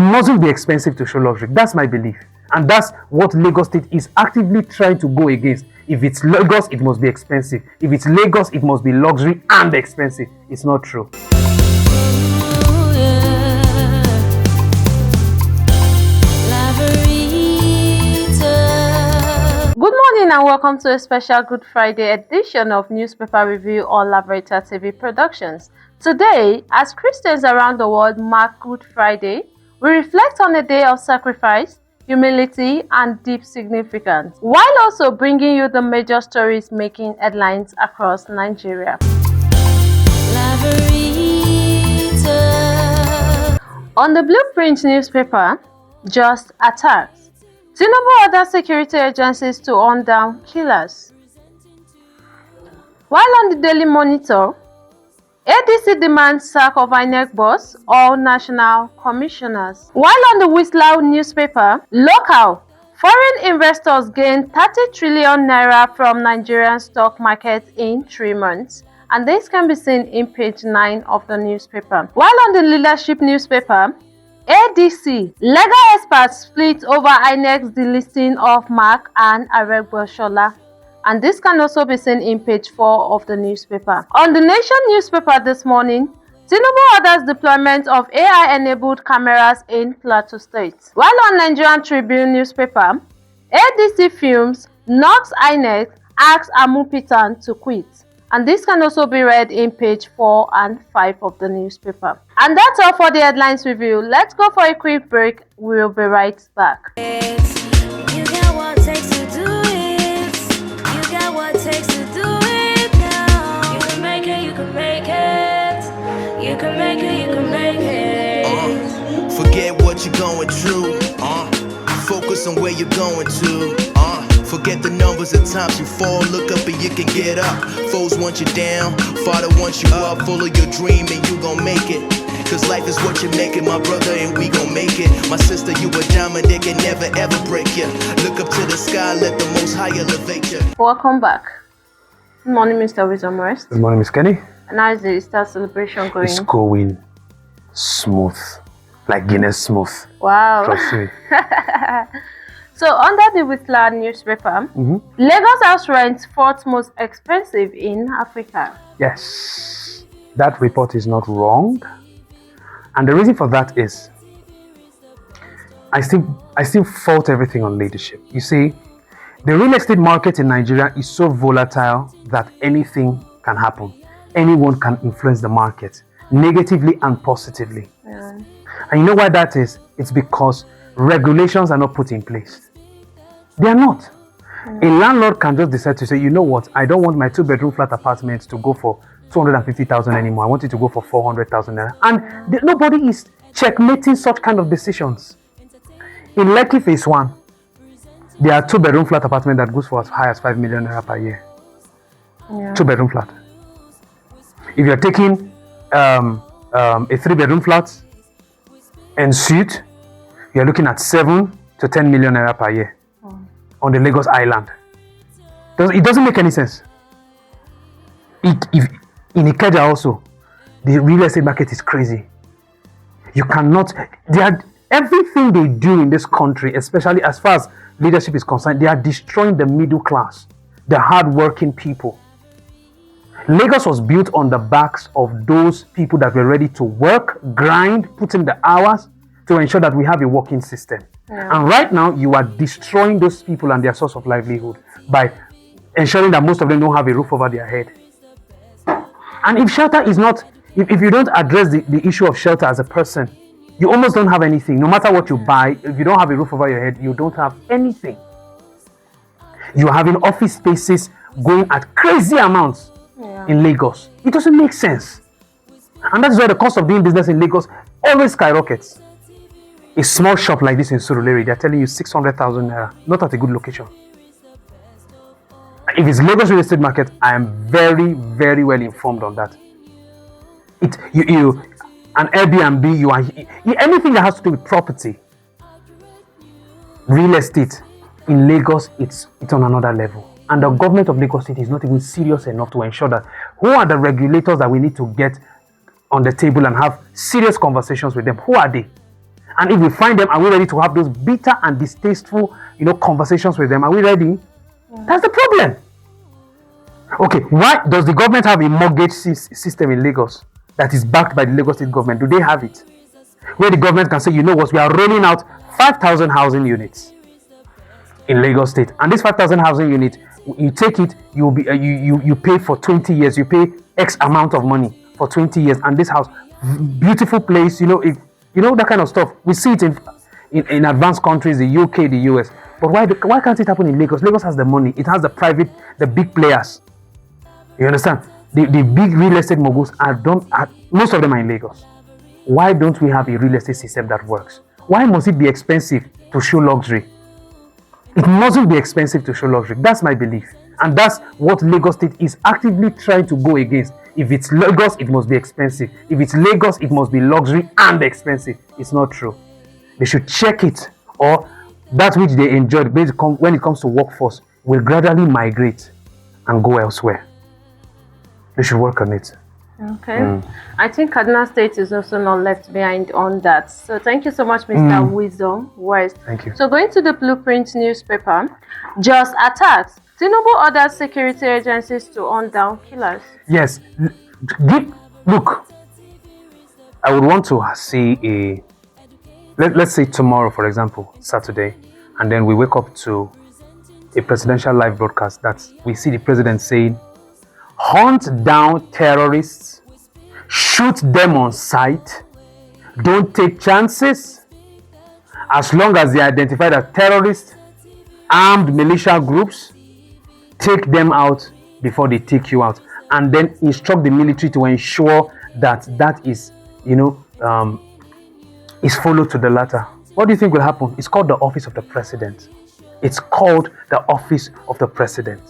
mustn't be expensive to show luxury. That's my belief. And that's what Lagos State is actively trying to go against. If it's Lagos, it must be expensive. If it's Lagos, it must be luxury and expensive. It's not true. Good morning and welcome to a special Good Friday edition of Newspaper Review on Laveritatv Productions. Today, as Christians around the world mark Good Friday, we reflect on a day of sacrifice, humility, and deep significance, while also bringing you the major stories making headlines across Nigeria. On the Blueprint newspaper, just attacks. Tinubu orders security agencies to hunt down killers. While on the Daily Monitor, ADC demands sack of INEC boss, all national commissioners. While on the Whistler newspaper, local, foreign investors gain 30 trillion naira from Nigerian stock market in 3 months. And this can be seen in page 9 of the newspaper. While on the Leadership newspaper, ADC, legal experts split over INEC's delisting of Mark and Aregbesola. And this can also be seen in page 4 of the newspaper. On the Nation newspaper this morning, Tinubu orders deployment of AI-enabled cameras in Plateau State. While on Nigerian Tribune newspaper, ADC films knocks INEC, asks Amupitan to quit. And this can also be read in page 4 and 5 of the newspaper. And that's all for the headlines review. Let's go for a quick break. We'll be right back. You got what it takes to do it. You got what it takes to do it now. You can make it, you can make it. You can make it, you can make it. Forget what you're going through. Focus on where you're going to. Forget the numbers of times you fall, look up and you can get up. Foes want you down, Father wants you up. Follow your dream and you gon' make it. Cause life is what you make it, my brother, and we gon' make it. My sister, you a diamond, they can never ever break you. Look up to the sky, let the most high elevate you. Welcome back. Good morning, Mr. Wisdom Rest. Good morning, Miss Kenny. And how is the Easter celebration going? It's going smooth. Like Guinness smooth. Wow. Trust me. So, under the Whistler newspaper, Lagos house rent fourth most expensive in Africa. Yes, that report is not wrong. And the reason for that is, I still fault everything on leadership. You see, the real estate market in Nigeria is so volatile that anything can happen. Anyone can influence the market, negatively and positively. Yeah. And you know why that is? It's because regulations are not put in place. They are not. A landlord can just decide to say, you know what, I don't want my 2-bedroom flat apartment to go for 250,000 anymore. I want it to go for 400,000 naira. And nobody is checkmating such kind of decisions. In Lekki Phase 1, there are 2-bedroom flat apartment that goes for as high as 5 million naira per year. Yeah. 2-bedroom flat. If you're taking a 3-bedroom flat and suite, you're looking at 7 to 10 million naira per year on the Lagos Island. It doesn't make any sense. If in Ikeja also, the real estate market is crazy. You cannot. Everything they do in this country, especially as far as leadership is concerned, they are destroying the middle class, the hard-working people. Lagos was built on the backs of those people that were ready to work, grind, put in the hours to ensure that we have a working system. Yeah. And right now, you are destroying those people and their source of livelihood by ensuring that most of them don't have a roof over their head. And if shelter is not, if you don't address the issue of shelter as a person, you almost don't have anything. No matter what you buy, if you don't have a roof over your head, you don't have anything. You're having office spaces going at crazy amounts in Lagos. It doesn't make sense. And that's why the cost of doing business in Lagos always skyrockets. A small shop like this in Surulere, they're telling you 600,000 naira, not at a good location. If it's Lagos real estate market, I am very, very well informed on that. An Airbnb, anything that has to do with property, real estate in Lagos, it's on another level. And the government of Lagos State is not even serious enough to ensure that who are the regulators that we need to get on the table and have serious conversations with them. Who are they? And if we find them, are we ready to have those bitter and distasteful, conversations with them? Are we ready? That's the problem. Okay, why does the government have a mortgage system in Lagos that is backed by the Lagos State government? Do they have it? Where the government can say, you know what, we are rolling out 5,000 housing units in Lagos State, and this 5,000 housing units, you take it, you'll be you pay for 20 years, you pay X amount of money for 20 years, and this house, beautiful place, that kind of stuff. We see it in advanced countries, the UK, the US. But why can't it happen in Lagos? Lagos has the money, it has the big players. You understand? The big real estate moguls most of them are in Lagos. Why don't we have a real estate system that works? Why must it be expensive to show luxury? It mustn't be expensive to show luxury. That's my belief. And that's what Lagos State is actively trying to go against. If it's Lagos, it must be expensive. If it's Lagos, it must be luxury and expensive. It's not true. They should check it, or that which they enjoyed when it comes to workforce will gradually migrate and go elsewhere. They should work on it. Okay. I think Kaduna State is also not left behind on that. So thank you so much, Mr. Wisdom West. Thank you. So going to the Blueprint newspaper, just attacks. Tinubu orders security agencies to hunt down killers. Yes. Look, I would want to see let's say tomorrow, for example, Saturday, and then we wake up to a presidential live broadcast that we see the president saying, hunt down terrorists, shoot them on sight, don't take chances. As long as they are identified as terrorists, armed militia groups, take them out before they take you out. And then instruct the military to ensure that is, is followed to the letter. What do you think will happen? It's called the office of the president. It's called the office of the president.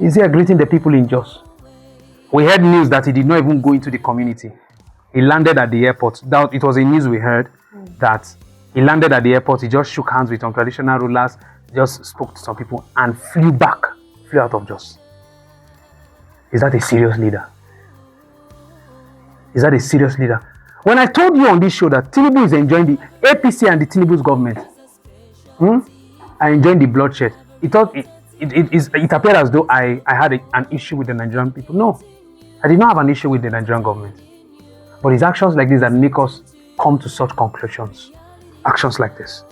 Is he greeting the people in Jos? We heard news that he did not even go into the community. He landed at the airport. It was a news we heard that he landed at the airport. He just shook hands with some traditional rulers, just spoke to some people, and flew out of Jos. Is that a serious leader? Is that a serious leader? When I told you on this show that Tinubu is enjoying the APC and the Tinubu's government, I enjoying the bloodshed. It appeared as though I had an issue with the Nigerian people. No, I did not have an issue with the Nigerian government. But it's actions like this that make us come to such conclusions. Actions like this.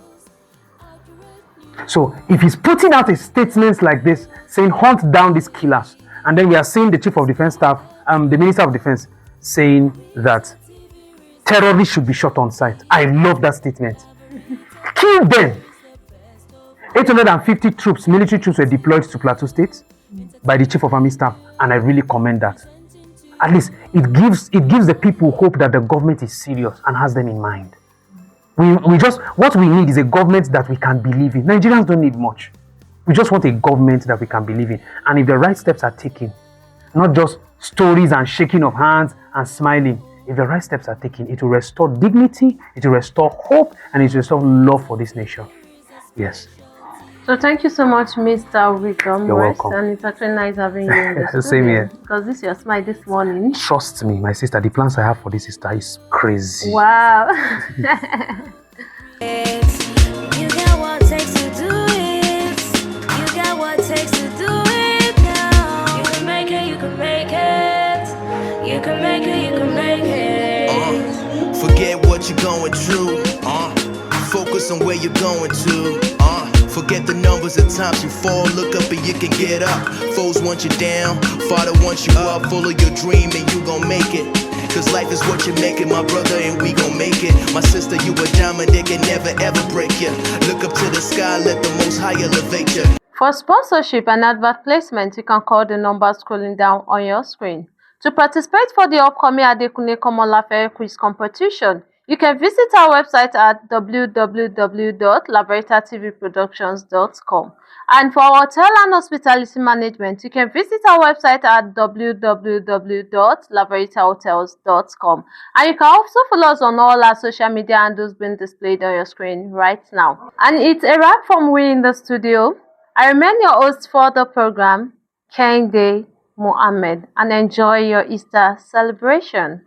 So if he's putting out a statement like this, saying hunt down these killers, and then we are seeing the Chief of Defense Staff, the Minister of Defense, saying that terrorists should be shot on sight. I love that statement. Kill them. 850 troops, military troops, were deployed to Plateau State by the Chief of Army Staff, and I really commend that. At least it gives the people hope that the government is serious and has them in mind. What we need is a government that we can believe in. Nigerians don't need much. We just want a government that we can believe in. And if the right steps are taken, not just stories and shaking of hands and smiling, if the right steps are taken, it will restore dignity, it will restore hope, and it will restore love for this nation. Yes. So thank you so much, Mr. Wisdom. You're welcome. And it's actually nice having you in the studio. Same here. Because this is your smile this morning. Trust me, my sister, the plans I have for this sister is crazy. Wow. You got what it takes to do it. You got what it takes to do it now. You can make it, you can make it. You can make it, you can make it. Forget what you're going through. Focus on where you're going to. Forget the numbers of times you fall. Look up and you can get up. Foes want you down. Father wants you up. Full of your dream and you gon' make it. Cause life is what you make it, my brother, and we gon' make it. My sister, you a diamond, they can never ever break you. Look up to the sky, let the most high elevate you. For sponsorship and advert placement, you can call the number scrolling down on your screen. To participate for the upcoming Adekunle Komolafe quiz competition, you can visit our website at www.laveritatv productions.com. And for our hotel and hospitality management, you can visit our website at www.laveritatahotels.com. And you can also follow us on all our social media handles being displayed on your screen right now. And it's a wrap from we in the studio. I remain your host for the program, Kende Mohammed, and enjoy your Easter celebration.